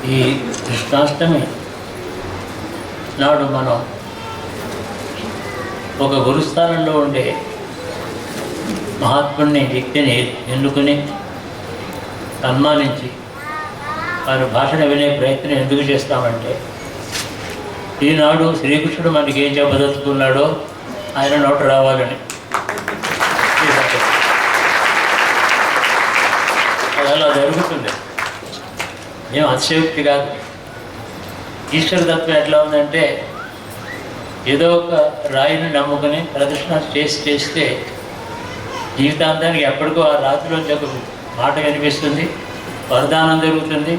ఈ కృష్ణాష్టమి నాడు మనం ఒక గురుస్థానంలో ఉండే మహాత్ముని వ్యక్తిని ఎన్నుకుని సన్మానించి వారి భాషను వినే ప్రయత్నం ఎందుకు చేస్తామంటే, ఈనాడు శ్రీకృష్ణుడు మనకి ఏం చెప్పదలుచుకున్నాడో ఆయన నోట రావాలని. అది అలా జరుగుతుంది, ఏం అతిశయోక్తి కాదు. ఈశ్వర తత్వం ఎట్లా ఉందంటే, ఏదో ఒక రాయిని నమ్ముకుని ప్రదర్శన చేస్తే జీవితాంతానికి ఎప్పటికో ఆ రాత్రిలోంచి ఒక మాట వినిపిస్తుంది, వరదానం జరుగుతుంది,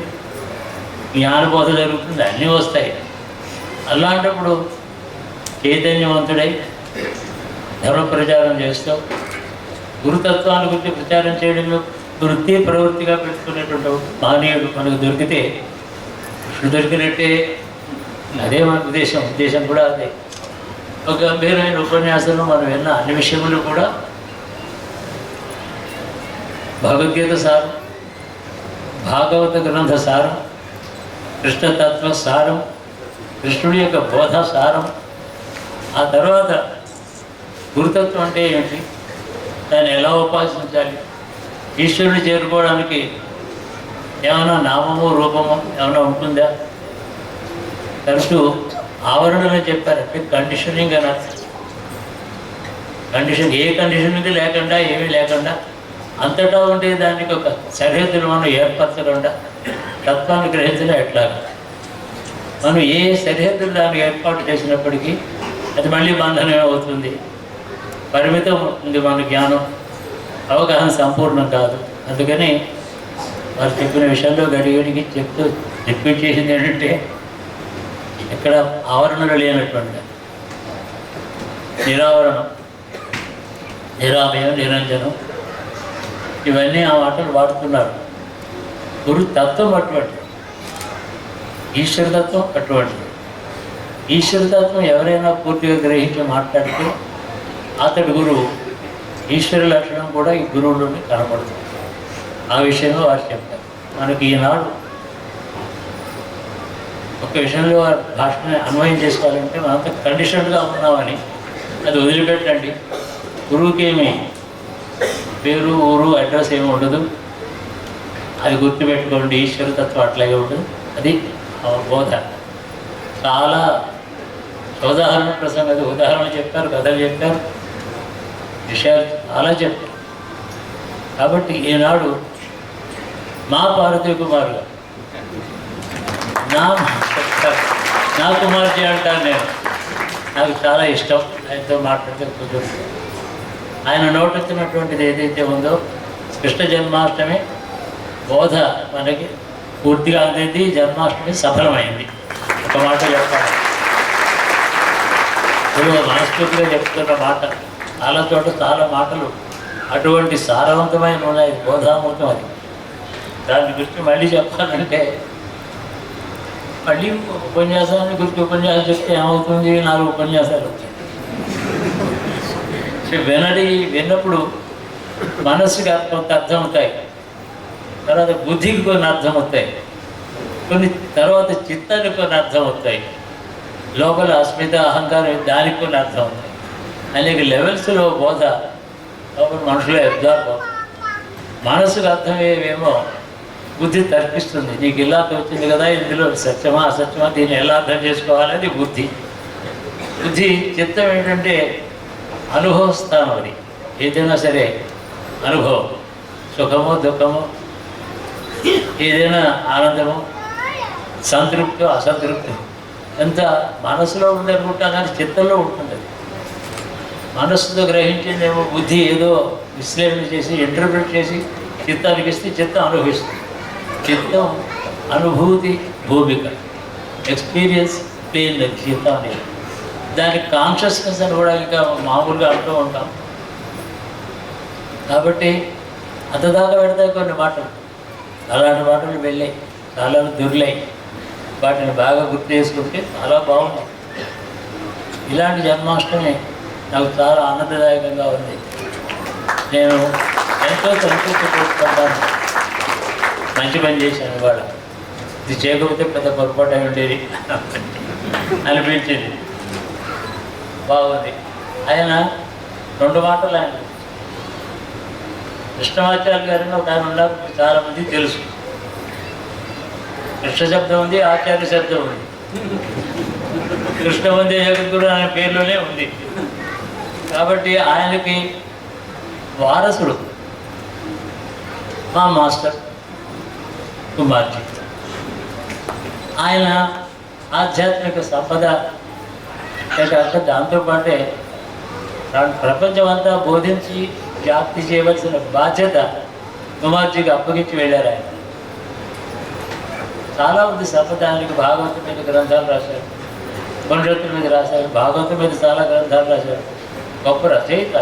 జ్ఞానబోధ జరుగుతుంది, అన్నీ వస్తాయి. అలాంటప్పుడు చైతన్యవంతుడై ధర్మ ప్రచారం చేస్తూ గురుతత్వాన్ని గురించి ప్రచారం చేయడంలో వృత్తి ప్రవృత్తిగా పెట్టుకునేటువంటి మహనీయుడు మనకు దొరికితే కృష్ణుడు దొరికినట్టే. అదే మన ఉద్దేశం కూడా అదే. ఒక గంభీరమైన ఉపన్యాసంలో మనం విన్న అన్ని విషయములు కూడా భగవద్గీత సారం, భాగవత గ్రంథ సారం, కృష్ణతత్వ సారం, కృష్ణుడి యొక్క బోధ సారం. ఆ తర్వాత గురుతత్వం అంటే ఏమిటి, దాన్ని ఎలా ఉపాసించాలి, ఈశ్వరుని చేరుకోవడానికి ఏమైనా నామము రూపము ఏమైనా ఉంటుందా. తరచు ఆవరణలో చెప్పారంటే కండిషనింగ్ అని అర్థం. ఏ కండిషనింగ్ లేకుండా ఏమీ లేకుండా అంతటా ఉండే దానికి ఒక సరిహద్దులు మనం ఏర్పరచకుండా తత్వాన్ని గ్రహించడం ఎట్లాగా. మనం ఏ సరిహద్దులు దాన్ని ఏర్పాటు చేసినప్పటికీ అది మళ్ళీ బంధనమే అవుతుంది. పరిమితం ఉంది మన జ్ఞానం, అవగాహన సంపూర్ణం కాదు. అందుకని వారు చెప్పిన విషయంలో గడిగడికి చెప్తూ రిపీట్ చేసింది ఏంటంటే, ఇక్కడ ఆవరణలు లేనటువంటి నిరావరణం, నిరామయం, నిరంజనం, ఇవన్నీ ఆ మాటలు వాడుతున్నారు. గురు తత్వం అటువంటిది, ఈశ్వరతత్వం అటువంటిది. ఈశ్వరతత్వం ఎవరైనా పూర్తిగా గ్రహించి మాట్లాడితే అతడి గురువు. ఈశ్వర లక్షణం కూడా ఈ గురువులోనే కనపడుతుంది. ఆ విషయంలో వారు చెప్తారు. మనకి ఈనాడు ఒక విషయంలో భాషని అన్వయం చేసుకోవాలంటే మనంతా కండిషన్డ్గా ఉన్నామని అది వదిలిపెట్టండి. గురువుకి ఏమి పేరు, ఊరు, అడ్రస్ ఏమి ఉండదు. అది గుర్తుపెట్టుకోండి. ఈశ్వరతత్వం అట్లాగే ఉండదు. అది బోధ. చాలా ఉదాహరణ ప్రసంగం, అది ఉదాహరణ చెప్పారు, కథలు చెప్పారు, విషయాలు చాలా చెప్పారు. కాబట్టి ఈనాడు మా పార్వతీ కుమార్ గారు, నా కుమార్తె అంటాను నేను. నాకు చాలా ఇష్టం ఆయనతో మాట్లాడితే కుదురుతుంది. ఆయన నోటొచ్చినటువంటిది ఏదైతే ఉందో కృష్ణ జన్మాష్టమి బోధ మనకి పూర్తిగా అందింది. జన్మాష్టమి సఫలమైంది. ఒక మాట చెప్పాలి, మనస్ఫూర్తిగా చెప్తున్న మాట. చాలా చోట చాలా మాటలు అటువంటి సారవంతమైన ఉన్నాయి. బోధామూర్తం అది. దాని గురించి మళ్ళీ చెప్పాలంటే, మళ్ళీ ఉపన్యాసాన్ని గురించి ఉపన్యాసం చెప్తే ఏమవుతుంది, 4 ఉపన్యాసాలు వచ్చాయి. విన్నప్పుడు మనస్సుకి కొంత అర్థం అవుతాయి, తర్వాత బుద్ధికి కొన్ని అర్థం అవుతాయి, కొన్ని తర్వాత చిత్తానికి కొన్ని అర్థం అవుతాయి, లోపల అస్మిత అహంకారం దానికి కొన్ని అర్థం అవుతాయి. అనేక లెవెల్స్లో బోధ లోపల మనుషులు అబ్జర్వ్ అవుతుంది. మనసుకు అర్థమయ్యేవేమో బుద్ధి తర్కిస్తుంది. నీకు ఇలా వచ్చింది కదా, ఇందులో సత్యమా అసత్యమా, దీన్ని ఎలా అర్థం చేసుకోవాలని బుద్ధి. చిత్తం ఏంటంటే అనుభవస్థానం. అది ఏదైనా సరే అనుభవం, సుఖమో దుఃఖమో, ఏదైనా ఆనందమో, సంతృప్తి అసంతృప్తి, ఎంత మనసులో ఉందనుకుంటా కానీ చిత్తంలో ఉంటుంది. అది మనస్సుతో గ్రహించిందేమో బుద్ధి ఏదో విశ్లేషణ చేసి ఇంటర్ప్రిట్ చేసి చిత్తానికి ఇస్తే చిత్తం అనుభవిస్తుంది. చిత్తం అనుభూతి భూమిక, ఎక్స్పీరియన్స్ ప్లేన్ చిత్తం అనేది. దానికి కాన్షియస్నెస్ అని కూడా ఇంకా మామూలుగా అంటూ ఉంటాం. కాబట్టి అంతదాకా పెడతాయి కొన్ని మాటలు. అలాంటి మాటలు వెళ్ళాయి, చాలా దుర్లై. వాటిని బాగా గుర్తు చేసుకుంటే చాలా బాగుంది. ఇలాంటి జన్మాష్టమి నాకు చాలా ఆనందదాయకంగా ఉంది. నేను ఎంతో సంతృప్తి చేసుకుంటాను. మంచి పని చేశాను ఇవాళ. ఇది చేయకపోతే పెద్ద పొరపాటు అయి ఉండేది అనిపించింది. బాగుంది. ఆయన 2 మాటలు ఆయన కృష్ణమాచార్య గారిని ఒక ఆయన ఉన్నారు, చాలామంది తెలుసు. కృష్ణ శబ్దం ఉంది, ఆచార్య శబ్దం ఉంది. కృష్ణవందే జగద్గురు అనే పేరులోనే ఉంది. కాబట్టి ఆయనకి వారసుడు మా మాస్టర్ కుమార్జీ. ఆయన ఆధ్యాత్మిక సంపద కాక దాంతోపాటే ప్రపంచం అంతా బోధించి వ్యాప్తి చేయవలసిన బాధ్యత కుమార్జీకి అప్పగించి వెళ్ళారు. ఆయన చాలా ఉంది సంపద. ఆయనకి భాగవతం మీద గ్రంథాలు రాశారు, ఉపనిషత్తుల మీద రాశారు, భాగవతం మీద చాలా గ్రంథాలు రాశారు. గొప్ప రచయిత,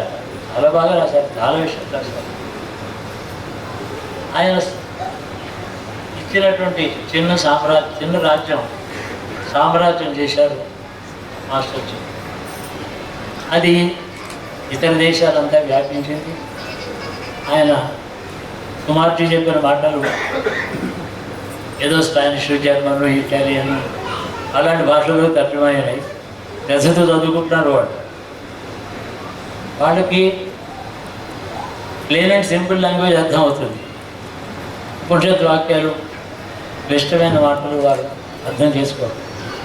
చాలా బాగా రాశారు, చాలా విషయాలు రాశారు. ఆయన ఇచ్చినటువంటి చిన్న సామ్రాజ్యం చేశారు మాస్టర్జీ. అది ఇతర దేశాలంతా వ్యాపించింది. ఆయన కుమార్జీ చెప్పిన మాటలు ఏదో స్పానిష్, జర్మన్, ఇటాలియన్ అలాంటి భాషలో తర్జుమైనాయి. రసతో చదువుకుంటున్నారు వాళ్ళకి ప్లెయిన్ అండ్ సింపుల్ లాంగ్వేజ్ అర్థం అవుతుంది. ఉపనిషత్ వాక్యాలు, క్లిష్టమైన మాటలు వాళ్ళు అర్థం చేసుకోరు.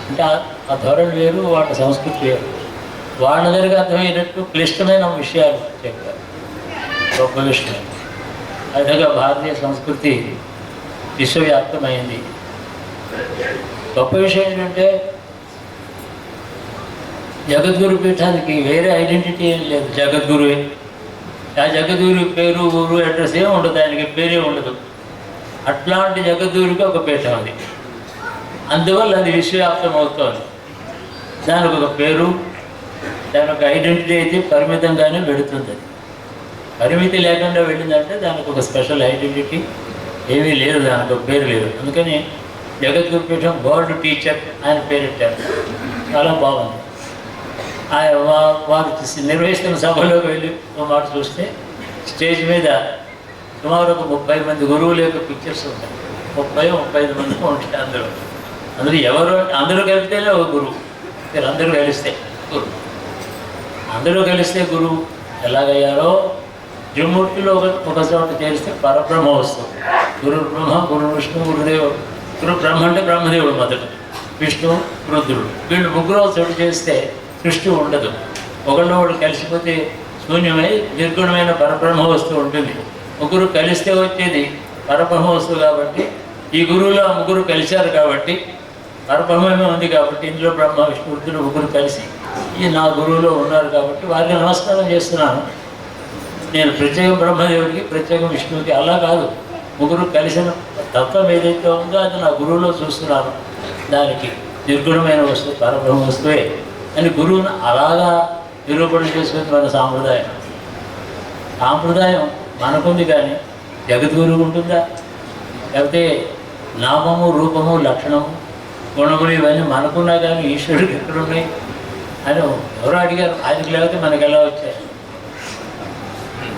అంటే ఆ ధోరణి వేరు, వాళ్ళ సంస్కృతి వేరు. వాళ్ళ దగ్గరికి అర్థమయ్యేటట్టు క్లిష్టమైన విషయాలు చెప్పారు. గొప్ప విషయం. అదేగా భారతీయ సంస్కృతి విశ్వవ్యాప్తమైంది. గొప్ప విషయం ఏంటంటే జగద్గురు పీఠానికి వేరే ఐడెంటిటీ ఏం లేదు. జగద్గురువే. ఆ జగద్గురు పేరు, ఊరు, అడ్రస్ ఏమి ఉండదు, ఆయనకి పేరే ఉండదు. అట్లాంటి జగద్గురికి ఒక పీఠం అది. అందువల్ల అది విశ్వవ్యాప్తం అవుతుంది. దానికి ఒక పేరు, దాని ఒక ఐడెంటిటీ అయితే పరిమితంగానే వెళుతుంది. అది పరిమితి లేకుండా వెళ్ళిందంటే దానికి ఒక స్పెషల్ ఐడెంటిటీ ఏమీ లేదు, దానికి ఒక పేరు లేదు. అందుకని జగద్గురు పీఠం గోల్డ్ టీచర్ ఆయన పేరెట్టారు. చాలా బాగుంది. ఆయన వారు నిర్వహిస్తున్న సభలోకి వెళ్ళి ఒక మాట చూస్తే స్టేజ్ మీద సుమారు ఒక 30 మంది గురువుల యొక్క పిక్చర్స్ ఉంటాయి. 30-35 మందికి ఉంటాయి. అందరూ కలిపితేనే ఒక గురువు. మీరు అందరూ కలిస్తే గురువు. అందరూ కలిస్తే గురువు ఎలాగయ్యారో త్రిమూర్తిలో ఒక చోట చేరిస్తే పరబ్రహ్మ వస్తుంది. గురు బ్రహ్మ, గురు విష్ణు, గురుదేవుడు. గురు బ్రహ్మ అంటే బ్రహ్మదేవుడు మొదటి, విష్ణు, రుద్రుడు. వీళ్ళు ముగ్గురు చోటు చేస్తే సృష్టి ఉండదు. ఒకళ్ళు కలిసిపోతే శూన్యమై నిర్గుణమైన పరబ్రహ్మ వస్తువు ఉంటుంది. ముగ్గురు కలిస్తే వచ్చేది పరబ్రహ్మ వస్తువు. కాబట్టి ఈ గురువులో ముగ్గురు కలిశారు కాబట్టి పరబ్రహ్మమే ఉంది. కాబట్టి ఇందులో బ్రహ్మ, విష్ణు, రుద్రుడు ముగ్గురు కలిసి ఈ నా గురువులో ఉన్నారు. కాబట్టి వారికి నమస్కారం చేస్తున్నాను. నేను ప్రత్యేకం బ్రహ్మదేవుడికి, ప్రత్యేకం విష్ణువుకి అలా కాదు. ముగ్గురు కలిసిన తత్వం ఏదైతే ఉందో అది నా గురువులో చూస్తున్నాను. దానికి నిర్గుణమైన వస్తువు పరబ్రహ్మ వస్తువే అని గురువును అలాగా నిరూపణ చేసుకుని మన సాంప్రదాయం. మనకుంది కానీ జగద్గురువు ఉంటుందా? లేకపోతే నామము, రూపము, లక్షణము, గుణములు ఇవన్నీ మనకున్నా కానీ ఈశ్వరుడికి ఎక్కడున్నాయి అని ఎవరో అడిగారు. ఆయనకి లేకపోతే మనకు ఎలా వచ్చాయి?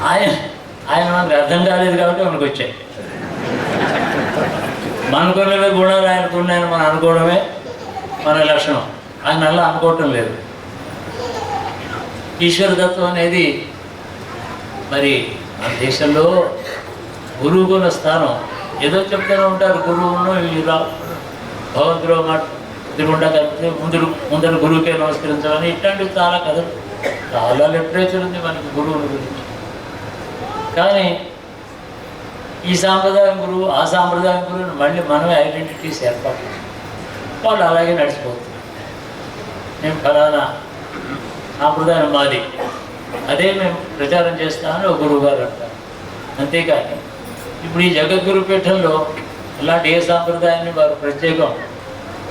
ఆయన మనకు అర్థం కాలేదు కాబట్టి మనకు వచ్చాయి. మనకున్నవే గుణాలు ఆయనకున్నాయని మనం అనుకోవడమే మన లక్షణం. ఆయన అలా అనుకోవటం లేదు. ఈశ్వరతత్వం అనేది మరి మన దేశంలో గురువుకున్న స్థానం ఏదో చెప్తూనే ఉంటారు. గురువును భగవంతుడు మాట ఎదురుకుండా కలిపితే ముందర గురువుకే నమస్కరించాలని ఇట్లాంటివి చాలా కథలు, చాలా లిటరేచర్ ఉంది మనకి గురువుల గురించి. కానీ ఈ సాంప్రదాయం గురువు, ఆ సాంప్రదాయం గురువుని మళ్ళీ మనమే ఐడెంటిటీస్ ఏర్పాటు చేస్తాం. వాళ్ళు అలాగే నడిచిపోతుంది. మేము ఫలానా సాంప్రదాయం మాది, అదే మేము ప్రచారం చేస్తామని ఒక గురువు గారు అంటారు. అంతేకాని ఇప్పుడు ఈ జగద్గురు పీఠంలో అలాంటి ఏ సాంప్రదాయాన్ని వారు ప్రత్యేకం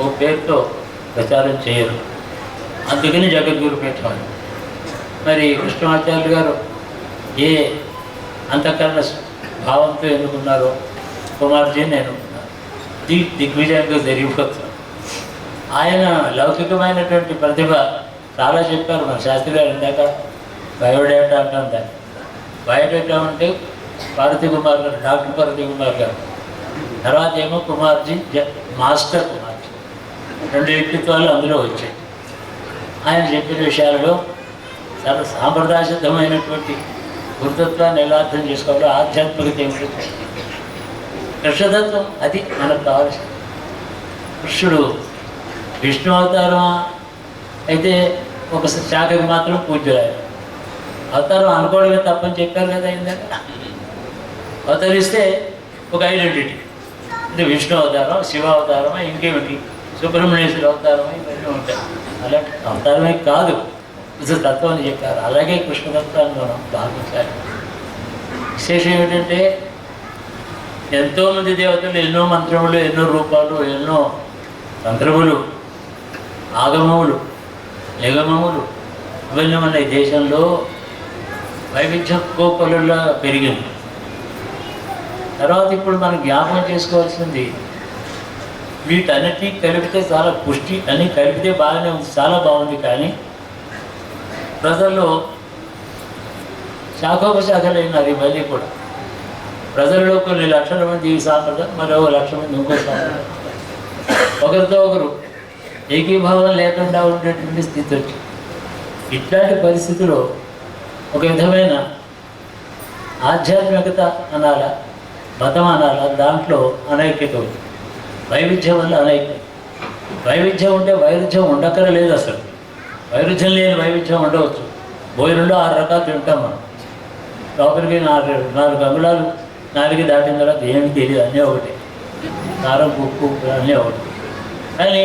ఒక పేరుతో ప్రచారం చేయరు. అందుకని జగద్గురు పీఠం. మరి కృష్ణమాచార్యులు గారు ఏ అంతఃకరణ భావంతో ఎన్నుకున్నారో కుమార్జీ నేను దిగ్విజయంగా జరిగిపోతాను. ఆయన లౌకికమైనటువంటి ప్రతిభ చాలా చెప్పారు. మన శాస్త్రి గారు ఇందాక బయోడేటా అంటాం. దాన్ని బయోడేటా అంటే పార్వతీ కుమార్ గారు, డాక్టర్ పార్వతీ కుమార్ గారు తర్వాత ఏమో కుమార్జీ మాస్టర్ కుమార్జీ, 2 వ్యక్తిత్వాలు అందులో వచ్చాయి. ఆయన చెప్పిన విషయాలలో చాలా సాంప్రదాయసిద్ధమైనటువంటి గురుతత్వాన్ని ఎలా అర్థం చేసుకోవాలో, ఆధ్యాత్మికత ఏమిటో, కృష్ణతత్వం అది మనకు కావాల్సింది. కృష్ణుడు విష్ణు అవతారం అయితే ఒక శాఖకి మాత్రం పూజ్యురాయన అవతారం అనుకోవడమే తప్పని చెప్పారు కదా ఇందాక. అవతరిస్తే ఒక ఐడెంటిటీ, అంటే విష్ణు అవతారం, శివ అవతారమా, ఇంకేమిటి సుబ్రహ్మణ్యేశ్వర అవతారమా, ఇవన్నీ ఉంటాయి. అలాంటి అవతారమే కాదు తత్వం అని చెప్పారు. అలాగే కృష్ణతత్వాన్ని మనం భావించాలి. విశేషం ఏమిటంటే ఎంతోమంది దేవతలు, ఎన్నో మంత్రములు, ఎన్నో రూపాలు, ఎన్నో తంత్రములు, ఆగమములు, నిగమములు ఇవన్నీ మన ఈ దేశంలో వైవిధ్యం కోకొల్లులా పెరిగింది. తర్వాత ఇప్పుడు మనం జ్ఞాపకం చేసుకోవాల్సింది, వీటన్నిటి కలిపితే చాలా పుష్టి అని కలిపితే బాగానే ఉంది, చాలా బాగుంది. కానీ ప్రజల్లో శాఖోపశాఖలైనారు ఇవన్నీ కూడా. ప్రజల్లో కొన్ని లక్షల మంది ఈ సాంప్రదాయం, మరో 1,00,000 మంది ఇంకో సాంప్రదాయం, ఒకరితో ఒకరు ఏకీభావం లేకుండా ఉండేటువంటి స్థితి వచ్చింది. ఇట్లాంటి పరిస్థితిలో ఒక విధమైన ఆధ్యాత్మికత అనాలా, మతం అనాలా, దాంట్లో అనైక్యత ఉంది. వైవిధ్యం వల్ల అనైక్యత. వైవిధ్యం ఉంటే వైరుధ్యం ఉండక్కరలేదు. అసలు వైరుధ్యం లేని వైవిధ్యం ఉండవచ్చు. భోజనంలో 6 రకాలు తింటాం మనం. లోపలికి 4 అంగుళాలు 4 దాటిన తర్వాత ఏమి తెలియదు, అన్నీ ఒకటి. కారం, ఉప్పు అన్నీ ఒకటి. కానీ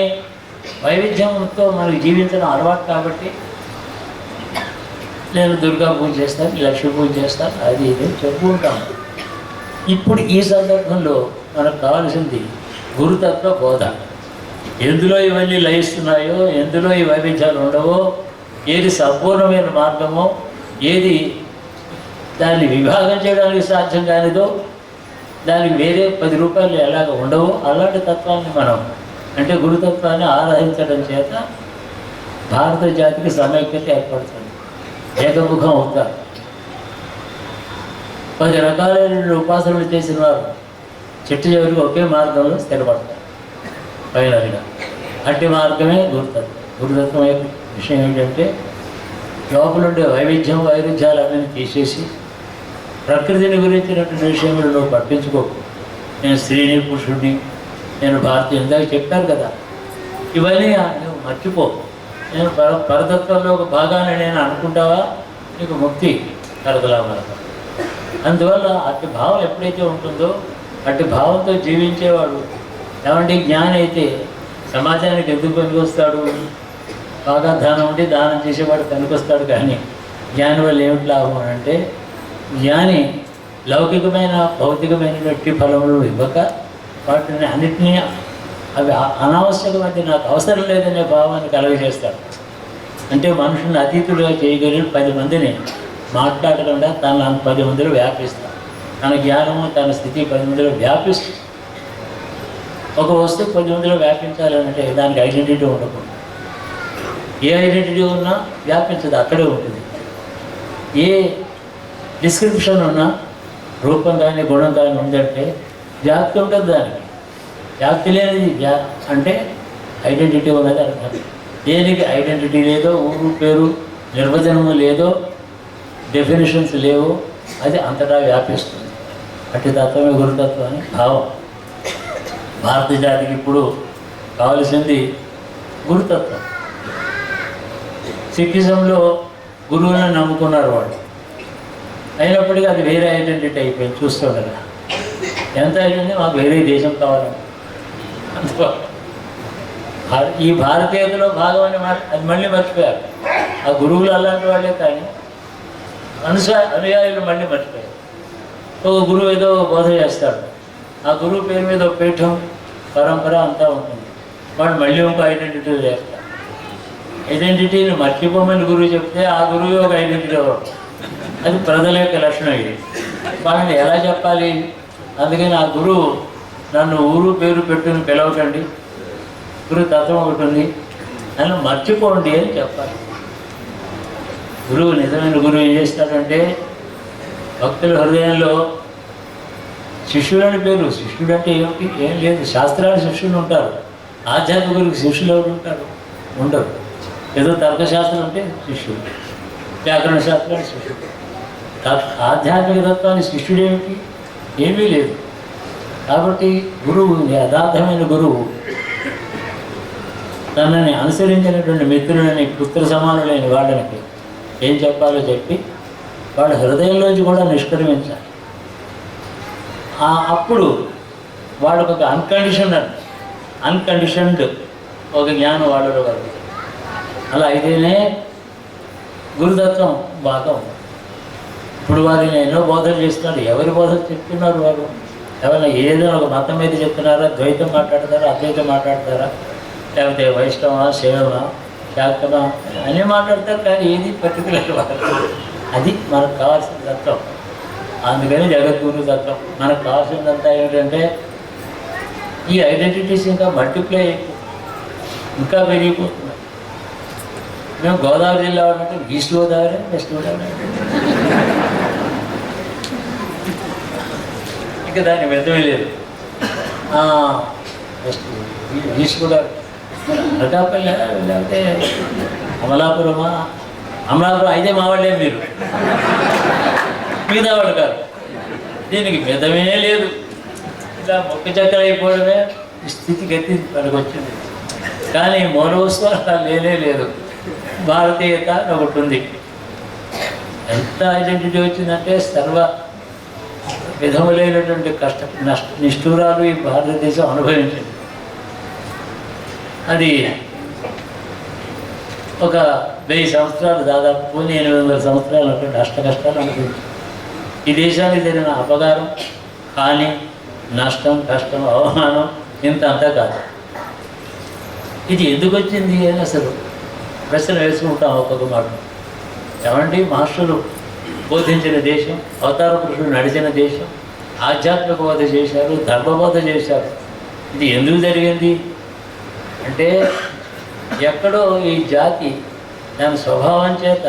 వైవిధ్యంతో మనకి జీవించడం అలవాటు కాబట్టి నేను దుర్గా పూజ చేస్తాను, లక్ష్మీ పూజ చేస్తాను, అది ఇది చెప్పుకుంటాను. ఇప్పుడు ఈ సందర్భంలో మనకు కావాల్సింది గురుతత్వ బోధ. ఎందులో ఇవన్నీ లయిస్తున్నాయో, ఎందులో ఈ వైవిధ్యాలు ఉండవో, ఏది సంపూర్ణమైన మార్గమో, ఏది దాన్ని విభాగం చేయడానికి సాధ్యం కానిదో, దానికి వేరే 10 రూపాయలు ఎలాగ ఉండవో, అలాంటి తత్వాన్ని మనం, అంటే గురుతత్వాన్ని ఆరాధించడం చేత భారత జాతికి సమైక్యత ఏర్పడుతుంది. ఏకముఖం అవుతారు. 10 రకాలైన ఉపాసనలు చేసిన వారు చెట్టు చివరికి ఒకే మార్గంలో స్థిరపడతారు ఫైనల్గా. అట్టి మార్గమే గురుతత్వం. గురుతత్వం యొక్క విషయం ఏంటంటే లోపల ఉండే వైవిధ్యం, వైరుధ్యాలన్నీ తీసేసి ప్రకృతిని గురించినటువంటి విషయములు నువ్వు పట్టించుకోకు. నేను స్త్రీని, పురుషుడిని, నేను భారతీయ, ఇందాక చెప్పారు కదా, ఇవన్నీ నువ్వు మర్చిపో. నేను పరతత్వంలో ఒక భాగాన్ని నేను అనుకుంటావా, నీకు ముక్తి కలగలా మనకు. అందువల్ల అట్టి భావం ఎప్పుడైతే ఉంటుందో, అట్టి భావంతో జీవించేవాడు ఏమంటే జ్ఞాని అయితే సమాజానికి ఎందుకు పనికొస్తాడు? బాగా దానం ఉంటే దానం చేసేవాడు పనికొస్తాడు. కానీ జ్ఞాని వల్ల ఏమిటి లాభం అంటే, జ్ఞాని లౌకికమైన భౌతికమైనటువంటి ఫలములు ఇవ్వక వాటిని అన్నిటినీ అవి అనవసరమైనది, నాకు అవసరం లేదనే భావాన్ని కలుగజేస్తాడు. అంటే మనుషుల్ని అతీతులుగా చేయగలిగిన 10 మందిని మాట్లాడకుండా తన 10 మందిలో వ్యాపిస్తాడు. తన జ్ఞానము, తన స్థితి 10 మందిలో వ్యాపిస్తుంది. ఒక వస్తువు 10 మందిలో వ్యాపించాలంటే దానికి ఐడెంటిటీ ఉండకూడదు. ఏ ఐడెంటిటీ ఉన్నా వ్యాపించదు, అక్కడే ఉంటుంది. ఏ డిస్క్రిప్షన్ ఉన్నా, రూపం కానీ గుణం కానీ ఉందంటే వ్యాప్తి ఉంటుంది దానికి. వ్యాప్తి లేనిది అంటే ఐడెంటిటీ ఉన్నది అర్థం. దేనికి ఐడెంటిటీ లేదో, ఊరు పేరు నిర్వచనము లేదో, డెఫినేషన్స్ లేవో, అది అంతటా వ్యాపిస్తుంది. అట్టి తత్వమే గురుతత్వం అని భావం. భారత జాతికి ఇప్పుడు కావలసింది గురుతత్వం. సిక్కిజంలో గురువులను నమ్ముకున్నారు వాళ్ళు. అయినప్పటికీ అది వేరే ఐడెంటిటీ అయిపోయింది. చూస్తుండగా ఎంత ఐడెంటిటీ, మాకు వేరే దేశం కావాలని. ఈ భారతీయతలో భాగం అని అది మళ్ళీ మర్చిపోయారు. ఆ గురువులు అలాంటి వాళ్ళే, కానీ అనుయాయులు మళ్ళీ మర్చిపోయారు. ఒక గురువు ఏదో బోధ చేస్తాడు, ఆ గురువు పేరు మీద ఒక పీఠం, పరంపర అంతా ఉంటుంది. వాడు మళ్ళీ ఇంకో ఐడెంటిటీ చేస్తాడు. ఐడెంటిటీని మర్చిపోమని గురువు చెప్తే ఆ గురువు ఒక ఐడెంటిటీ అవ్వడం, అది ప్రజల యొక్క లక్షణం. ఇది వాళ్ళని ఎలా చెప్పాలి? అందుకని ఆ గురువు నన్ను ఊరు పేరు పెట్టుకుని పిలవకండి, గురు తత్వం ఒకటి ఉంది, నన్ను మర్చిపోండి అని చెప్పాలి. గురువు, నిజమైన గురువు ఏం చేస్తాడంటే భక్తుల హృదయంలో శిష్యుడు అని పేరు. శిష్యుడు అంటే ఏమిటి? ఏం లేదు. శాస్త్రాలు శిష్యులు ఉంటారు, ఆధ్యాత్మికులకు శిష్యులు ఎవరు ఉంటారు? ఉండరు. ఏదో తర్కశాస్త్రం అంటే శిష్యుడు, వ్యాకరణ శాస్త్రాలు శిష్యుడు. ఆధ్యాత్మిక తత్వాన్ని శిష్యుడు ఏమిటి? ఏమీ లేదు. కాబట్టి గురువు, యథార్థమైన గురువు తనని అనుసరించినటువంటి మిత్రులని, పుత్ర సమానులైన వాళ్ళకి ఏం చెప్పాలో చెప్పి వాళ్ళ హృదయంలోంచి కూడా నిష్క్రమించాలి. అప్పుడు వాళ్ళకు ఒక అన్కండిషన్డ్ ఒక జ్ఞానం వాళ్ళలో కలుగుతుంది. అలా అయితేనే గురుతత్వం బాగా ఉంది. ఇప్పుడు వారిని ఎన్నో బోధలు చేస్తున్నారు. ఎవరి బోధలు చెప్తున్నారు? వారు ఎవరైనా ఏదైనా ఒక మతం మీద చెప్తున్నారా? ద్వైతం మాట్లాడతారా? అద్వైతం మాట్లాడతారా? లేకపోతే వైష్ణవ, శైవ, శాక్తమ అన్నీ మాట్లాడతారు. కానీ ఏది పర్టికులర్ అది మనకు కావాల్సిన తత్వం. అందుకని జగద్గురు తత్వం. మనకు కావాల్సిందంతా ఏమిటంటే ఈ ఐడెంటిటీస్ ఇంకా మల్టిప్లై అయిపోతుంది, ఇంకా పెరిగిపోతున్నాయి. మేము గోదావరి జిల్లా అంటే ఈస్ట్ గోదావరి, వెస్ట్ గోదావరి, ఇంకా దాన్ని వెంటనే లేదు. ఈస్ట్ గోదావరి, అనకాపల్లి, లేకపోతే అమలాపురమా? అమలాపురం అయితే మా వాళ్ళే, మీరు మిగతా వాళ్ళు కాదు. దీనికి మితమే లేదు. ఇలా మొక్క చక్కర అయిపోవడమే స్థితికి ఎత్తి మనకు వచ్చింది. కానీ మౌనోత్సవం లేనే లేదు. భారతీయత ఒకటి ఉంది. ఎంత ఐడెంటిటీ వచ్చిందంటే సర్వ విధములైనటువంటి నిష్ఠూరాలు ఈ భారతదేశం అనుభవించింది. అది ఒక 1000 సంవత్సరాలు, దాదాపు 800 సంవత్సరాలు అటువంటి అష్ట కష్టాలు అనుభవించింది. ఈ దేశానికి జరిగిన అపకారం, హాని, నష్టం, కష్టం, అవమానం ఇంత అంతా కాదు. ఇది ఎందుకు వచ్చింది అని అసలు ప్రశ్న వేసుకుంటాం ఒక్కొక్క మాట. ఏమంటే మాస్టర్లు బోధించిన దేశం, అవతార పురుషులు నడిచిన దేశం, ఆధ్యాత్మిక బోధ చేశారు, ధర్మబోధ చేశారు. ఇది ఎందుకు జరిగింది అంటే ఎక్కడో ఈ జాతి దాని స్వభావం చేత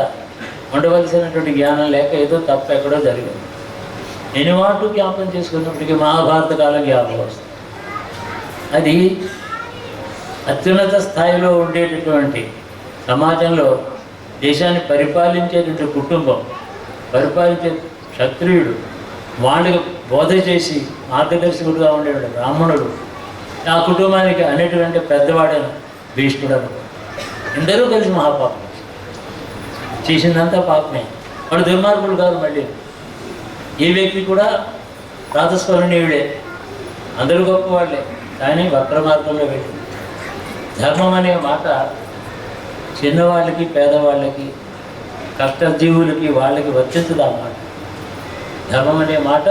ఉండవలసినటువంటి జ్ఞానం లేక ఏదో తప్ప ఎక్కడో జరిగింది. ఎనివాటు జ్ఞాపకం చేసుకున్నప్పటికీ మహాభారత కాలం జ్ఞాపకం వస్తుంది. అది అత్యున్నత స్థాయిలో ఉండేటటువంటి సమాజంలో దేశాన్ని పరిపాలించేటువంటి కుటుంబం, పరిపాలించే క్షత్రియుడు, వాళ్ళకి బోధ చేసి మార్గదర్శకుడుగా ఉండేటువంటి బ్రాహ్మణుడు, ఆ కుటుంబానికి అనేటువంటి పెద్దవాడైన భీష్ముడు, అందరూ కలిసి మహాపాపం చేసిందంతా పాపమే. వాడు దుర్మార్గుడు కాదు. మళ్ళీ ఈ వ్యక్తి కూడా ప్రాతస్మరణీయుడే, అందరూ గొప్పవాళ్ళే, కానీ వక్ర మార్గంలో వెళ్ళింది. ధర్మం అనే మాట చిన్నవాళ్ళకి, పేదవాళ్ళకి, కష్టజీవులకి వాళ్ళకి వర్తించదు. ఆ మాట ధర్మం అనే మాట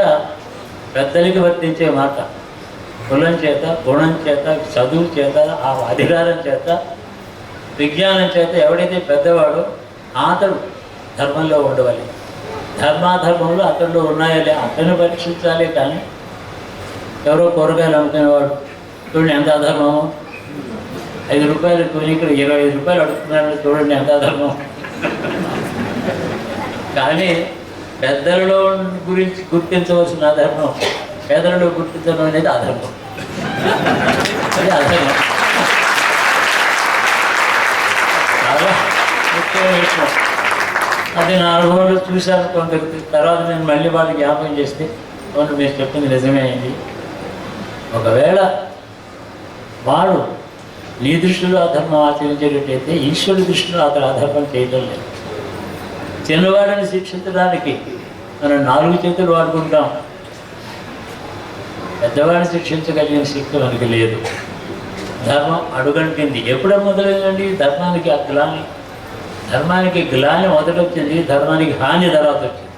పెద్దలకి వర్తించే మాట. కులం చేత, గుణం చేత, చదువు చేత, ఆ అధికారం చేత, విజ్ఞానం చేత ఎవడైతే పెద్దవాడో అతడు ధర్మంలో ఉండవాలి. ధర్మాధర్మంలో అతడిలో ఉన్నాయలే, అతను పరీక్షించాలి. కానీ ఎవరో కూరగాయలు అమ్ముకునేవాడు చూడండి ఎంత అధర్మమో, 5 రూపాయలు కొని ఇక్కడ 25 రూపాయలు అడుగుతున్నాడు, చూడండి ఎంత అధర్మం. కానీ పెద్దలలో గురించి గుర్తించవలసిన అధర్మం పేదలలో గుర్తించడం అనేది అధర్మం. అది అధర్మం. చాలా ముఖ్యమైన విషయం. అది నా అనుభవంలో చూశాను కొందరికి. తర్వాత నేను మళ్ళీ వాళ్ళు జ్ఞాపకం చేస్తే అవును మీరు చెప్పింది నిజమే అయింది. ఒకవేళ వాడు నీ దృష్టిలో అధర్మం ఆచరించేటట్టయితే ఈశ్వరుడి దృష్టిలో అతను అధర్మం చేయడం లేదు. చిన్నవాడిని శిక్షించడానికి మనం 4 చేతులు వాడుకుంటాం, పెద్దవాడిని శిక్షించగలిగిన శక్తి మనకి లేదు. ధర్మం అడుగంటింది. ఎప్పుడో మొదలైందండి ధర్మానికి ఆ గ్లాని? ధర్మానికి గ్లాని మొదట వచ్చింది, ధర్మానికి హాని తర్వాత వచ్చింది.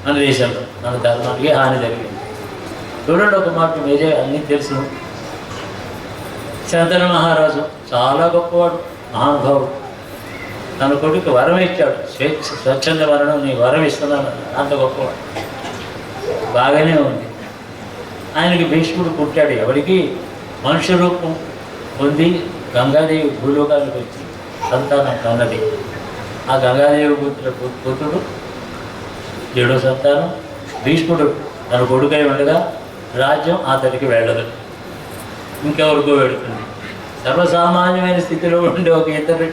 మన దేశంలో మన ధర్మానికి హాని జరిగింది. చూడండి ఒక మాట, మీరే అన్నీ తెలుసు. శంతన మహారాజు చాలా గొప్పవాడు, మహానుభావుడు. తన కొడుకు వరం ఇచ్చాడు, స్వచ్ఛంద మరణం నీ వరం ఇస్తున్నాను, అంత గొప్పవాడు. బాగానే ఉంది. ఆయనకి భీష్ముడు పుట్టాడు. ఎవరికి? మనుష్య రూపం పొంది గంగాదేవి భూలోకానికి వచ్చి సంతానం కన్నది. ఆ గంగాదేవి పుత్రుడు 7వ సంతానం. భీష్ముడు తన కొడుకై ఉండగా రాజ్యం అతడికి వెళ్ళదు, ఇంకెవరికో వెళుతుంది. సర్వసామాన్యమైన స్థితిలో ఉండే ఒక ఇద్దరు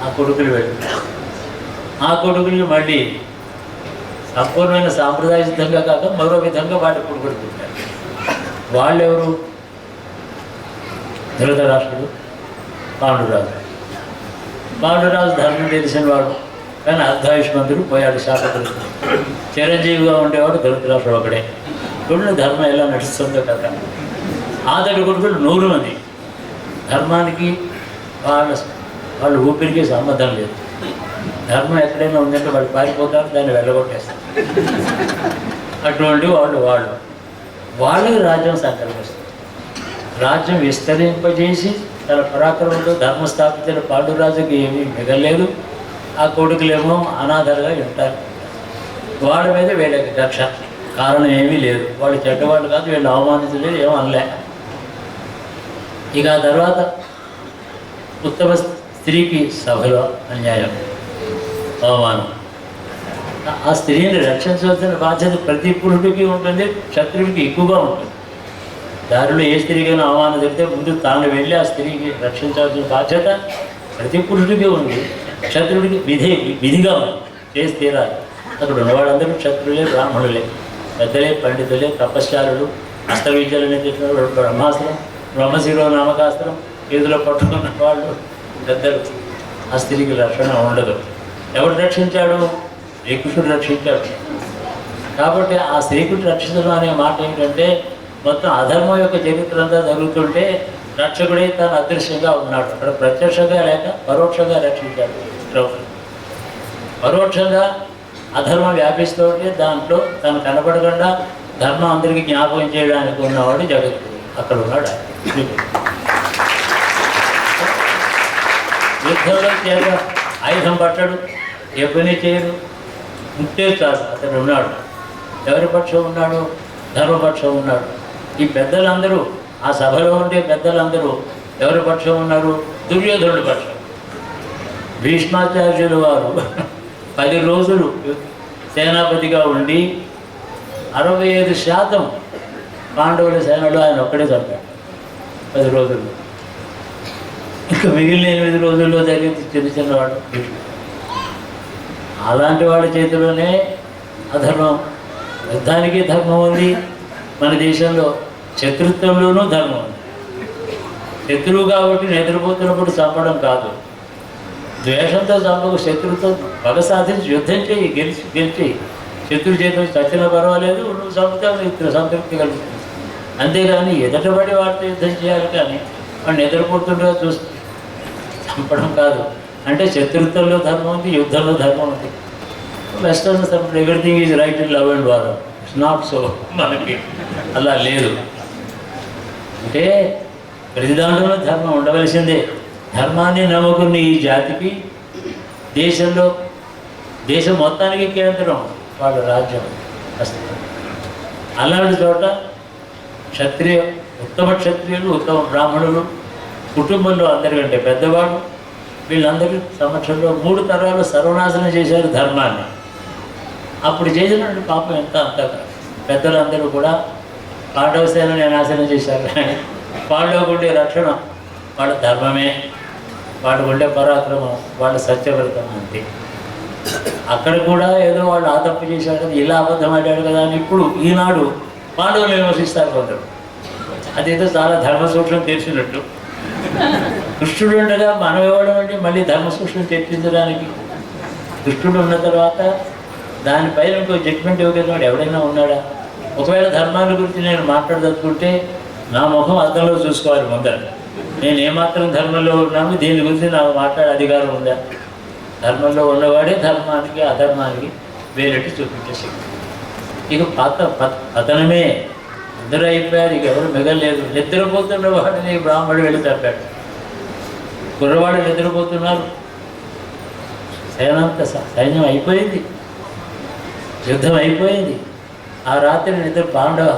ఆ కొడుకులు వెళుతుంది. ఆ కొడుకులు మళ్ళీ సంపూర్ణమైన సాంప్రదాయ సిద్ధంగా కాక మరో విధంగా వాటి కొడుకులు పుట్టారు. వాళ్ళెవరు? ధృతరాష్ట్రుడు, పాండురాజు. పాండురాజు ధర్మం తెలిసిన వాడు, కానీ అర్ధాయుష్మంతుడు, పోయాడు శాపకుడు. చిరంజీవిగా ఉండేవాడు ధృతరాష్ట్రుడు ఒకడే. చూడండి ధర్మం ఎలా నడుస్తుందో కదా. ఆతడి కొడుకులు 100 మంది. ధర్మానికి వాళ్ళ ఊపిరికి సంబంధం లేదు. ధర్మం ఎక్కడైనా ఉందంటే వాళ్ళు పారిపోతారు, దాన్ని వెళ్ళగొట్టేస్తారు. అటువంటి వాళ్ళకి రాజ్యం సంకల్పిస్తారు. రాజ్యం విస్తరింపజేసి తన పరాక్రమంతో ధర్మస్థాపితుల పాండురాజుకి ఏమీ మిగలేదు. ఆ కొడుకులేమో అనాథలుగా ఉంటారు. వాళ్ళ మీద వీళ్ళకి కక్ష, కారణం ఏమీ లేదు. వాళ్ళు చెడ్డవాళ్ళు కాదు, వీళ్ళు అవమానించలేదు, ఏమో అనలే. ఇక ఆ తర్వాత ఉత్తమ స్త్రీకి సభలో అన్యాయం, అవమానం. ఆ స్త్రీని రక్షించవలసిన బాధ్యత ప్రతి పురుషుడికి ఉంటుంది, క్షత్రుడికి ఎక్కువగా ఉంటుంది. దారిలో ఏ స్త్రీకైనా అవమానం జరిగితే ముందు తాను వెళ్ళి ఆ స్త్రీకి రక్షించాల్సిన బాధ్యత ప్రతి పురుషుడికి ఉంది, క్షత్రుడికి విధిగా ఉంది, చేసి తీరాలి. అక్కడ ఉన్నవాళ్ళందరూ క్షత్రులే, బ్రాహ్మణులే, పెద్దలే, పండితులే, తపశ్చారులు, అష్టవిద్యలని తెచ్చినవాడు, బ్రహ్మాస్త్రం, బ్రహ్మశిరో నామకాస్త్రం ఏదిలో పట్టుకున్న వాళ్ళు పెద్దలు. ఆ స్త్రీకి రక్షణ ఉండదు. ఎవరు రక్షించాడు? శ్రీకృష్ణుడు రక్షించాడు. కాబట్టి ఆ శ్రీకృష్ణుడు రక్షించడం అనే మాట ఏంటంటే, మొత్తం అధర్మం యొక్క చరిత్ర అంతా జరుగుతుంటే రక్షకుడే తను అదృశ్యంగా ఉన్నాడు. అక్కడ ప్రత్యక్షంగా లేక పరోక్షంగా రక్షించాడు ద్రౌపది. పరోక్షంగా అధర్మం వ్యాపిస్తూ ఉంటే దాంట్లో తను కనపడకుండా ధర్మం అందరికీ జ్ఞాపకం చేయడానికి ఉన్నవాడు జగద్గురు. అక్కడ ఉన్నాడు ఆయన. యుద్ధంలో చేత ఆయుధం పట్టడు, ఏ పని చేయడు, ఉంటే చాలు అతను ఉన్నాడు. ఎవరి పక్షం ఉన్నాడు? ధర్మపక్షం ఉన్నాడు. ఈ పెద్దలందరూ, ఆ సభలో ఉండే పెద్దలందరూ ఎవరి పక్షం ఉన్నారు? దుర్యోధనుడి పక్షం. భీష్మాచార్యులు వారు 10 రోజులు సేనాపతిగా ఉండి 65% పాండవుల సేనలో ఆయన ఒక్కడే చంపాడు 10 రోజుల్లో. ఇంకా మిగిలిన 8 రోజుల్లో జరిగింది చిన్నవాడు. అలాంటి వాడి చేతిలోనే అధర్మం. యుద్ధానికి ధర్మం ఉంది మన దేశంలో, శత్రుత్వంలోనూ ధర్మం ఉంది. శత్రువు కాబట్టి నిద్రపోతున్నప్పుడు చంపడం కాదు, ద్వేషంతో చంపకు, శత్రువుతో పగ సాధించి యుద్ధం చేయి, గెలిచి శత్రు చేతులు చచ్చినా పర్వాలేదు, నువ్వు చంపుతావు, నీకు సంతృప్తి కలుగుతుంది. అంతేగాని ఎదటబడి వాటితో యుద్ధం చేయాలి, కానీ వాడు నిద్రపోతుండగా చూసి చంపడం కాదు. అంటే శత్రుత్వంలో ధర్మం ఉంది, యుద్ధంలో ధర్మం ఉంది. Western everything is right in love and war. It's not so. మనకి అలా లేదు. అంటే ప్రతి దాంట్లోనూ ధర్మం ఉండవలసిందే. ధర్మాన్ని నమ్ముకున్న ఈ జాతికి దేశం మొత్తానికి కేంద్రం వాళ్ళ రాజ్యం వస్తుంది. అలాంటి చోట ఉత్తమ క్షత్రియులు, ఉత్తమ బ్రాహ్మణులు, కుటుంబంలో అందరికంటే పెద్దవాడు, వీళ్ళందరి సమక్షంలో 3 తరాలు సర్వనాశనం చేశారు ధర్మాన్ని. అప్పుడు చేసినటువంటి పాపం ఎంత అంత పెద్దలందరూ కూడా పాండవ సేనని నాశనం చేశారు. కానీ వాళ్ళకు ఉండే రక్షణ వాళ్ళ ధర్మమే, వాళ్ళకు ఉండే పరాక్రమం, వాళ్ళ సత్యవ్రతం అంతే. అక్కడ కూడా ఏదో వాళ్ళు ఆ తప్పు చేశాడు కదా, ఇలా అబద్ధం ఆడాడు కదా అని ఇప్పుడు ఈనాడు పాండవులు విమర్శిస్తారు కొందరు. అదేదో చాలా ధర్మ సూక్ష్మం తెలిసినట్టు. కృష్ణుడు ఉండగా మనం ఇవ్వడం అంటే మళ్ళీ ధర్మ సూక్ష్మం చర్చించడానికి. కృష్ణుడు ఉన్న తర్వాత దానిపైన ఇంకో జడ్జ్మెంట్ ఇవ్వగలిగిన ఎవడైనా ఉన్నాడా? ఒకవేళ ధర్మాల గురించి నేను మాట్లాడదలుచుకుంటే నా ముఖం అర్థంలో చూసుకోవాలి ముందర. నేను ఏమాత్రం ధర్మంలో ఉన్నాను, దీని గురించి నాకు మాట్లాడే అధికారం ఉందా? ధర్మంలో ఉన్నవాడే ధర్మానికి అధర్మానికి వేరెట్టి చూపించే శక్తి. ఇక పతనమే, అందరూ అయిపోయారు, ఇక ఎవరు మిగలలేదు. నిద్రపోతున్న వాడిని బ్రాహ్మణుడు వెళ్ళి తప్పాడు. కుర్రవాడు నిద్రపోతున్నారు, సైన్యం అయిపోయింది, యుద్ధం అయిపోయింది. ఆ రాత్రి పాండవ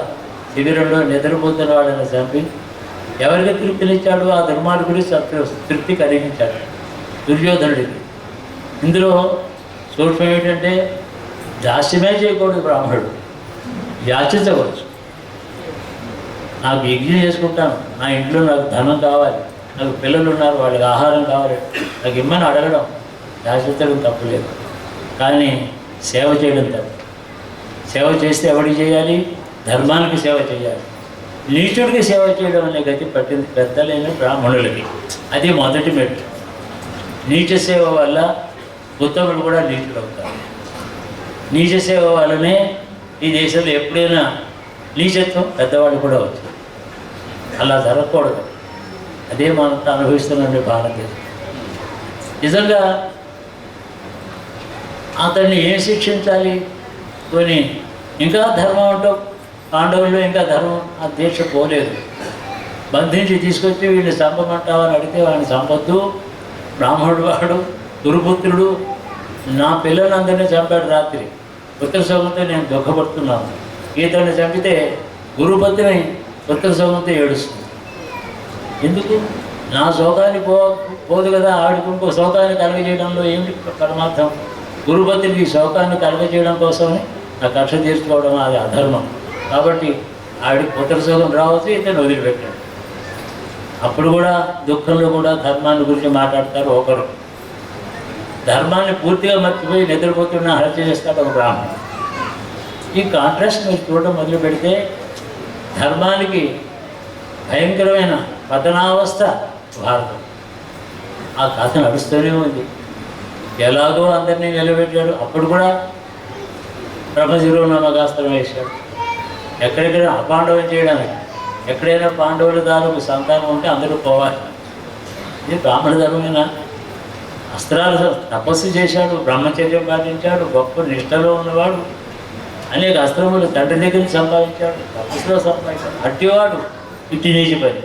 శిబిరంలో నిద్రపోతున్న వాడిని చంపి ఎవరికి తృప్తినిచ్చాడు? ఆ దుర్మార్గుడి తృప్తి కలిగించాడు దుర్యోధనుడికి. ఇందులో సూక్ష్మం ఏంటంటే, జాస్యమే చేయకూడదు బ్రాహ్మణుడు, యాచించవచ్చు. నాకు యజ్ఞం చేసుకుంటాను, నా ఇంట్లో నాకు ధనం కావాలి, నాకు పిల్లలు ఉన్నారు వాళ్ళకి ఆహారం కావాలి, నాకు ఇమ్మని అడగడం శాశ్వతం తప్పులేదు. కానీ సేవ చేయడం తప్పు. సేవ చేస్తే ఎవరికి చేయాలి? ధర్మానికి సేవ చేయాలి. నీచుడికి సేవ చేయడం అనే గతి పట్టింది పెద్దలైన బ్రాహ్మణులకి. అది మొదటి మెట్టు. నీచ సేవ వల్ల ఉత్తములు కూడా నీచుడు అవుతారు. నీచ సేవ వల్లనే ఈ దేశంలో ఎప్పుడైనా నీచత్వం పెద్దవాళ్ళు కూడా వచ్చారు. అలా జరగకూడదు. అదే మనం అనుభవిస్తున్నాం భారతదేశం. నిజంగా అతన్ని ఏం శిక్షించాలి? కొని ఇంకా ధర్మం అంటూ పాండవుల్లో ఇంకా ధర్మం ఆ దేశం పోలేదు. బంధించి తీసుకొచ్చి వీడిని చంపమంటావని అడిగితే వాడిని చంపొద్దు, బ్రాహ్మణుడు వాడు, గురుపుత్రుడు, నా పిల్లలందరినీ చంపాడు రాత్రి, పుత్ర శోకంతో నేను దుఃఖపడుతున్నాను. ఈతని చంపితే గురుపత్ని పుత్ర శోకంతో ఏడుస్తుంది. ఎందుకు? నా శోకాన్ని పోదు కదా, ఆవిడకు ఇంకో శోకాన్ని కలగజేయడంలో ఏమిటి పరమార్థం? గురుపత్రికి శోకాన్ని కలగజేయడం కోసమని నా కక్ష తీర్చుకోవడం అది అధర్మం. కాబట్టి ఆవిడకి పుత్ర శోకం రావచ్చు, ఇతను వదిలిపెట్టాడు. అప్పుడు కూడా దుఃఖంలో కూడా ధర్మాన్ని గురించి మాట్లాడతారు. ఒకరు ధర్మాన్ని పూర్తిగా మర్చిపోయి నిద్రపోతున్న హత్య చేస్తాడు ఒక బ్రాహ్మణుడు. ఈ కాంట్రాస్ట్ మీరు చూడడం మొదలు పెడితే ధర్మానికి భయంకరమైన పతనావస్థ భారతం. ఆ కథ నడుస్తూనే ఉంది. ఎలాగో అందరినీ నిలబెట్టాడు. అప్పుడు కూడా బ్రహ్మశిరోనామకాస్త్రం వేశాడు. ఎక్కడెక్కడ అపాండవం చేయడానికి, ఎక్కడైనా పాండవుల తాలూకు సంతానం ఉంటే అందరూ పోవాలి. ఇది బ్రాహ్మణ ధర్మమేనా? అస్త్రాలు తపస్సు చేశాడు, బ్రహ్మచర్యం పాటించాడు, గొప్ప నిష్టలో ఉన్నవాడు, అనేక అస్త్రములు తండ్రి దగ్గర సంపాదించాడు, తపస్సులో సంపాదించాడు. అట్టివాడు ఇట్టి నీచి పని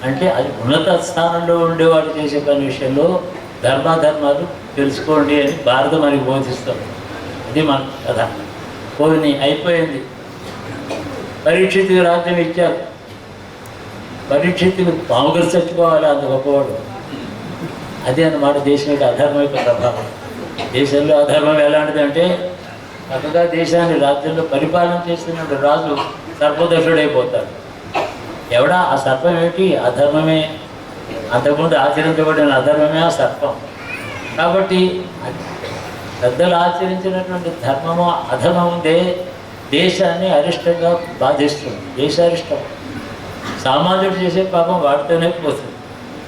అంటే అది ఉన్నత స్థానంలో ఉండేవాడు చేసే పని విషయంలో ధర్మాధర్మాలు తెలుసుకోండి అని భారతం మనకి బోధిస్తాం. అది మన కథ. పోని అయిపోయింది. పరీక్షితుకి రాజ్యం ఇచ్చారు. పరీక్షితుకి పాముగరు చచ్చిపోవాలి, అంత గొప్పవాడు. అదే అన్నమాట దేశం యొక్క అధర్మం యొక్క ప్రభావం. దేశంలో అధర్మం ఎలాంటిదంటే చక్కగా దేశాన్ని రాజ్యంలో పరిపాలన చేస్తున్న రాజు సర్పదక్షుడైపోతాడు. ఎవడా ఆ సర్పం ఏమిటి? అధర్మమే. అంతకుముందు ఆచరించబడిన అధర్మమే ఆ సర్పం. కాబట్టి పెద్దలు ఆచరించినటువంటి ధర్మము అధర్మం ఉందే దేశాన్ని అరిష్టంగా బాధిస్తుంది. దేశారిష్టం. సామాన్యుడు చేసే పాపం వాడితోనే పోతుంది.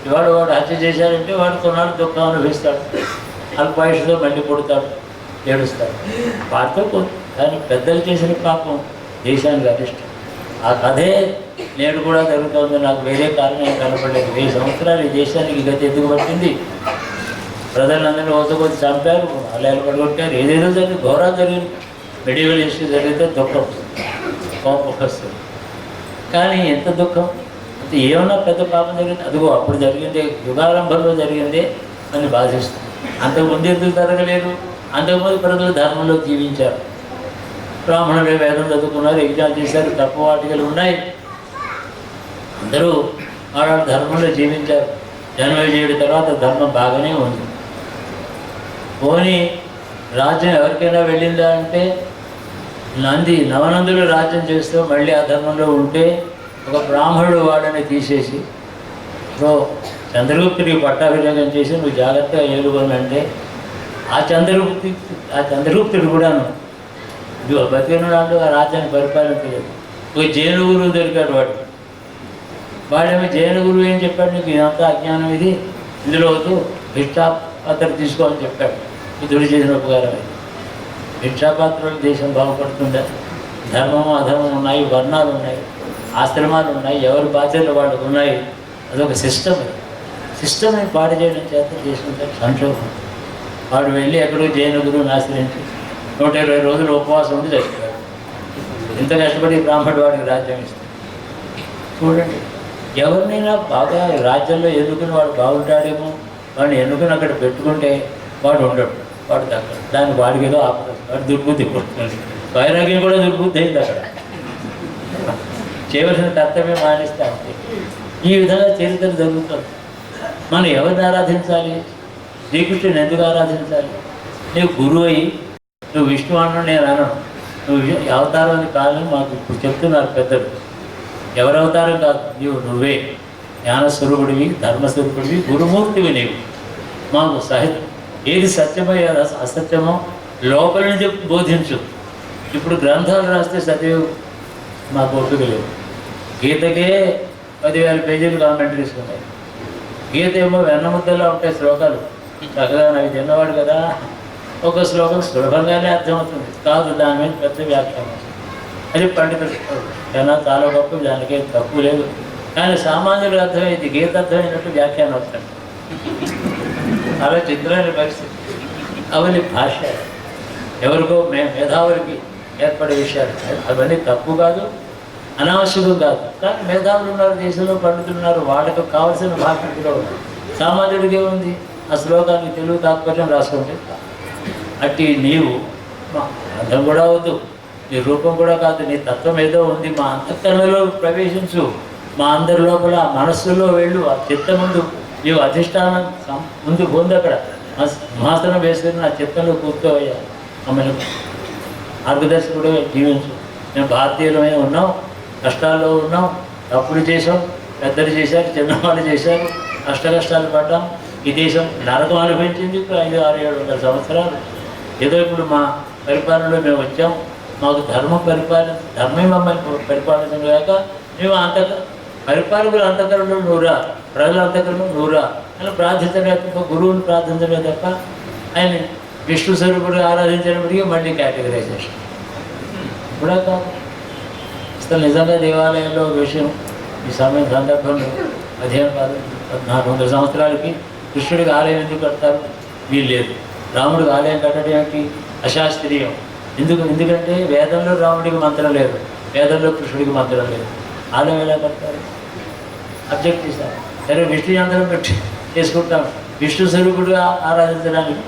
ఇవాడు వాడు హత్య చేశాడంటే వాడు కొన్నాడు దుఃఖం అనుభవిస్తాడు, అల్పాయుషుతో మళ్ళీ పుడతాడు, ఏడుస్తాడు, వాడితో పోతుంది. కానీ పెద్దలు చేసిన పాపం దేశానికి అరిష్టం. ఆ కథే నేడు కూడా జరుగుతుంది. నాకు వేరే కారణం కనపడలేదు. 1000 సంవత్సరాలు ఈ దేశానికి గతి ఎందుకు పట్టింది? ప్రజలందరినీ ఓతకొచ్చి చంపారు, ఆలయాలు పడగొట్టారు, ఏదేదో జరిగింది, ఘోరాలు జరిగింది. మెడివల్ హిస్టరీ జరిగితే దుఃఖం, కోపం వస్తుంది. కానీ ఎంత దుఃఖం అంటే ఏమన్నా పెద్ద పాపం జరిగింది, అదిగో అప్పుడు జరిగిందే, యుగారంభంలో జరిగిందే అని బాధిస్తుంది. అంతకుముందు ఎందుకు జరగలేదు? అంతకుముందు ప్రజలు ధర్మంలో జీవించారు. బ్రాహ్మణులు వేదం చదువుకున్నారు, యజ్ఞాలు చేశారు, తత్వవాటికలు ఉన్నాయి. అందరూ వాళ్ళ ధర్మంలో జీవించారు. జన్మవిజయుడి తర్వాత ధర్మం బాగానే ఉంది. పోనీ రాజ్యం ఎవరికైనా వెళ్ళిందా అంటే నవనందులు రాజ్యం చేస్తూ మళ్ళీ ఆ ధర్మంలో ఉంటే ఒక బ్రాహ్మణుడు వాడని తీసేసి చంద్రగుప్తుడికి పట్టాభిషేకం చేసి నువ్వు జాగ్రత్తగా ఏలుకోనంటే ఆ చంద్రగుప్తుడు కూడాను ఇదిగో బతికినాడు ఆ రాజ్యాన్ని పరిపాలించలేదు. ఒక జైను గురువు దొరికాడు. వాడేమో జైను గురువు ఏం చెప్పాడు? నీకు ఇదంతా అజ్ఞానం, ఇది ఇందులో వద్దు, భిక్షాపాత్ర తీసుకోవాలని చెప్పాడు. ఇదుడు చేసిన ఉపకారం ఇది. భిక్షాపాత్రలు దేశం బాగుపడుతుందా? ధర్మము అధర్మం ఉన్నాయి, వర్ణాలు ఉన్నాయి, ఆశ్రమాలు ఉన్నాయి, ఎవరి బాధ్యతలు వాళ్ళకు ఉన్నాయి. అదొక సిస్టమ్. సిస్టమ్ని పాడు చేయడం చేత దేశం సంక్షోభం. వాడు వెళ్ళి ఎక్కడో జైన గురువుని ఆశ్రయించి 120 రోజులు ఉపవాసం ఉండి చచ్చిపోయాడు. ఇంత కష్టపడి బ్రాహ్మణుడు వాడికి రాజ్యం ఇస్తాడు. చూడండి, ఎవరినైనా బాగా రాజ్యంలో ఎన్నుకుని వాడు బాగుంటాడేమో, వాడిని ఎన్నుకుని అక్కడ పెట్టుకుంటే వాడు ఉండడు, వాడు తగ్గడు. దానికి వాడికి ఏదో ఆపదు, వాడు దుర్బుద్ధి పుడుతుంది. వైరాగ్యం కూడా దుర్బుద్ధి అయింది. అక్కడ చేయవలసిన కర్తవ్యం మానేస్తే అంతే. ఈ విధంగా చరిత్ర జరుగుతుంది. మనం ఎవరిని ఆరాధించాలి? శ్రీకృష్ణుని ఎందుకు ఆరాధించాలి? నీవు గురువు అయ్యి నువ్వు విష్ణు అన్న నేను అనను, నువ్వు అవతారాన్ని కాదని మాకు ఇప్పుడు చెప్తున్నారు పెద్దలు. ఎవరవతారం కాదు, నువ్వే జ్ఞానస్వరూపుడివి, ధర్మస్వరూపుడివి, గురుమూర్తివి నీవు. మాకు సహితం ఏది సత్యమో ఏది అసత్యమో లోపల నుంచి బోధించు. ఇప్పుడు గ్రంథాలు రాస్తే చదివి మాకు ఓపిక లేదు. గీతకే 10,000 పేజీలు కామెంటరీస్ ఉన్నాయి. గీత ఏమో వెన్నముద్దలా ఉంటాయి శ్లోకాలు, చక్కగా అవి తిన్నవాడు కదా, ఒక శ్లోకం సులభంగానే అర్థమవుతుంది, కాదు దాని మీద పెద్ద వ్యాఖ్యానం. అది పండితుడు కన్నా చాలా గొప్ప, దానికే తప్పు లేదు. కానీ సామాన్యులకు అర్థమైంది, గీత అర్థమైనట్టు వ్యాఖ్యానం అవుతుంది. అలా చిత్రమైన పరిస్థితి. అవన్నీ భాష ఎవరికో మేధావులకి ఏర్పడే విషయాలు, అవన్నీ తప్పు కాదు, అనావశ్యకం కాదు. కానీ మేధావులు ఉన్నారు, దేశంలో పండితులు ఉన్నారు, వాళ్ళకు కావాల్సిన భాష కూడా ఉంది. సామాన్యుడికి ఏముంది, ఆ శ్లోకానికి తెలుగు తాత్పర్యం రాసుకుంటే. అట్టి నీవు మా అర్థం కూడా అవద్దు, నీ రూపం కూడా కాదు, నీ తత్వం ఏదో ఉంది, మా అంతఃకరణలో ప్రవేశించు, మా అందరి లోపల మనస్సులో వెళ్ళు, ఆ చిత్త ముందు నీవు అధిష్టానం ముందు పొందు. అక్కడ సింహాసనం వేసుకుని నా చిత్తంలో కూర్చోవయ్యా, మమ్మల్ని మార్గదర్శకుడు జీవించు. మేము భారతీయులమే ఉన్నాం, కష్టాల్లో ఉన్నాం, తప్పులు చేసాం, పెద్దలు చేశారు, చిన్నవాళ్ళు చేశారు, కష్టాలు పడ్డాం. ఈ దేశం నరకం అనిపించింది. ఇప్పుడు 500-700 సంవత్సరాలు ఏదో ఇప్పుడు మా పరిపాలనలో మేము వచ్చాం. మాకు ధర్మమే మమ్మల్ని పరిపాలించలేక మేము పరిపాలకులు అంతఃకరణలో నూరా, ప్రజల అంతఃకరణలో నూరా అని ప్రార్థించడమే తప్ప, గురువుని ప్రార్థించడమే తప్ప ఆయన విష్ణు స్వరూపుడు ఆరాధించినప్పటికీ మళ్ళీ కేటగరైజేషన్ కూడా కాదు. అసలు నిజంగా దేవాలయంలో విషయం ఈ సందర్భంలో 1400 సంవత్సరాలకి కృష్ణుడికి ఆలయం ఎందుకు కడతారు? వీలు లేదు. రాముడికి ఆలయం కట్టడం ఏంటి? అశాస్త్రీయం. ఎందుకంటే వేదంలో రాముడికి మంత్రం లేదు, వేదంలో కృష్ణుడికి మంత్రం లేదు. ఆలయం ఎలా కడతారు? అబ్జెక్ట్ చేశారు. సరే విష్ణు యంత్రం పెట్టి చేసుకుంటాం, విష్ణు స్వరూపుడుగా ఆరాధించడానికి.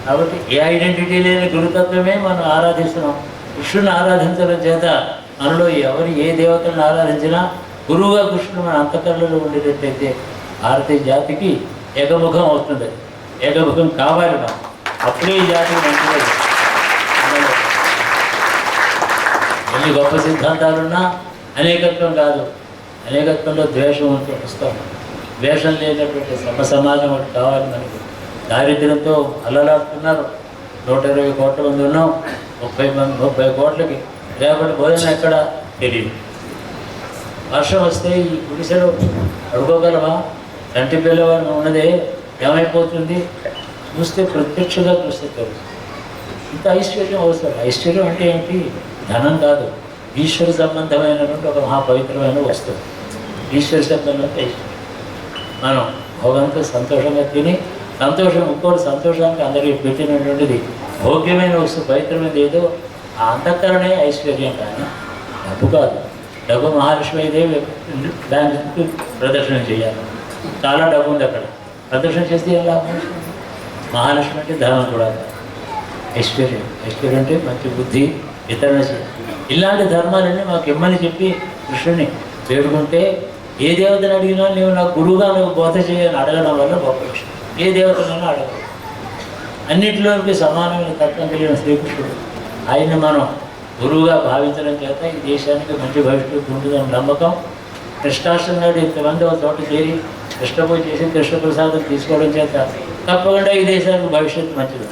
కాబట్టి ఏ ఐడెంటిటీ లేని గురుతత్వమే మనం ఆరాధిస్తున్నాం. కృష్ణుని ఆరాధించడం చేత మనలో ఎవరు ఏ దేవతలను ఆరాధించినా గురువుగా కృష్ణుడు మన అంతఃకరణలో ఉండేటట్టయితే భారతీయ జాతికి ఏకముఖం అవుతుంది. ఏకముఖం కావాలి మనం, అప్పుడే ఈ జాతికి మంచిది. ఎన్ని గొప్ప సిద్ధాంతాలున్నా అనేకత్వం కాదు, అనేకత్వంలో ద్వేషం ఉంటూ వస్తాం. ద్వేషం లేనటువంటి సమాజం ఒకటి కావాలి మనకి. దారిద్ర్యంతో అల్లలాడుతున్నారు. 120 కోట్ల మంది ఉన్నాం, 30 కోట్లకి రేపటి భోజనం ఎక్కడ తెలియదు. వర్షం వస్తే ఈ గుడిసెలో అడుకోగలమా? కంటి పిల్లవాడు ఉన్నదే ఏమైపోతుంది? చూస్తే ప్రత్యక్షంగా చూస్తే తెలుసు. ఇంత ఐశ్వర్యం అవసరం. ఐశ్వర్యం అంటే ఏంటి? ధనం కాదు, ఈశ్వర సంబంధమైనటువంటి ఒక మహాపవిత్రమైన వస్తువు. ఈశ్వర సంబంధం అంటే ఐశ్వర్యం. మనం భోగంతో సంతోషంగా తిని ఇంకోటి సంతోషానికి అందరికీ పెట్టినటువంటిది భోగ్యమైన వస్తువు, పవిత్రమైనది ఏదో ఆ అంతఃకరణే ఐశ్వర్యం. కానీ డబ్బు కాదు. డబ్బు మహాలక్ష్మి అయితే బ్యాంకు ప్రదర్శన చేయాలి, చాలా డబ్బు ఉంది అక్కడ, ప్రదర్శన చేస్తే ఏం లాభం? మహాలక్ష్మి అంటే ధనం కూడా ఐశ్వర్యం. ఐశ్వర్యం అంటే మంచి బుద్ధి, వితరణ చేయాలి. ఇలాంటి ధర్మాలన్నీ మాకు ఇమ్మని చెప్పి కృష్ణుని వేడుకుంటే, ఏ దేవతను అడిగినా నీవు నాకు గురువుగా నువ్వు బోధ చేయని అడగడం వల్ల గొప్ప విషయం. ఏ దేవతనైనా అడగదు. అన్నింటిలోకి సమానమైన తత్వం కలిగిన శ్రీకృష్ణుడు, ఆయన్ని మనం గురువుగా భావించడం చేత ఈ దేశానికి మంచి భవిష్యత్తు ఉంటుందని నమ్మకం. కృష్ణాష్టమి నాడు ఇంతమంది ఒక చోట చేరి కృష్ణ పూజ చేసి కృష్ణ ప్రసాదం తీసుకోవడం చేత తప్పకుండా ఈ దేశానికి భవిష్యత్తు మంచిది.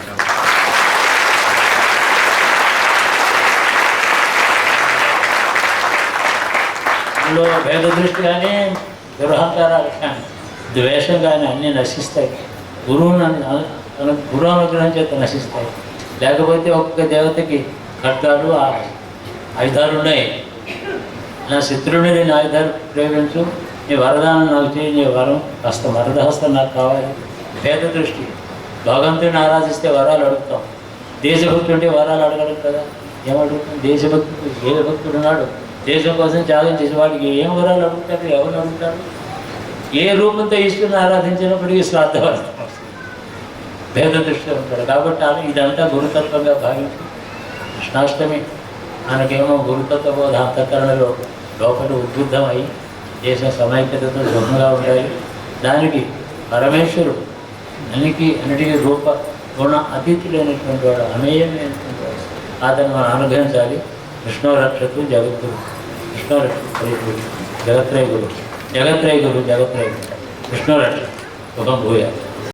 అందులో భేద దృష్టి కానీ, దురహంకారాలు కానీ, ద్వేషం కానీ అన్నీ నశిస్తాయి. గురువు అనుగ్రహం చేత నశిస్తాయి. లేకపోతే ఒక్కొక్క దేవతకి ఖడ్గాలు ఆయుధాలు ఉన్నాయి. నా శత్రువుని నేను ఆయుధాలు ప్రయోగించు, నీ వరదానం నాకు చేయి, నీ వరం కాస్త వరదహస్తం నాకు కావాలి. భేద దృష్టి. భగవంతుడిని ఆరాధిస్తే వరాలు అడుగుతాం, దేశభక్తి ఉంటే వరాలు అడగడం కదా. ఏమడుగుతాం? దేశభక్తుడు ఏ భక్తుడు ఉన్నాడు దేశం కోసం త్యాగం చేసే వాడికి ఏం వరాలు అడుగుతాడు? ఎవరు అడుగుతాడు? ఏ రూపంతో ఈశ్వరుని ఆరాధించినప్పటికీ స్వార్థపడతాం, భేద దృష్టిలో ఉంటాడు. కాబట్టి ఇదంతా గురుతత్వంగా భావించి కృష్ణాష్టమి మనకేమో గురుతత్వ బోధ అంతఃకరణలో లోపల ఉద్బుద్ధమై దేశ సమైక్యతతో సుఖంగా ఉండాలి. దానికి పరమేశ్వరుడు అన్నిటికీ రూప గుణ అతీతులైనటువంటి వాడు, అమేయమైనటువంటి వాడు. అతను మనం అనుగ్రహించాలి. కృష్ణ రక్షకు జగద్గురు. జగత్రయ గురు జగత్రయ గురు జగత్రయ గురు విష్ణురట్ల సుఖం భూయ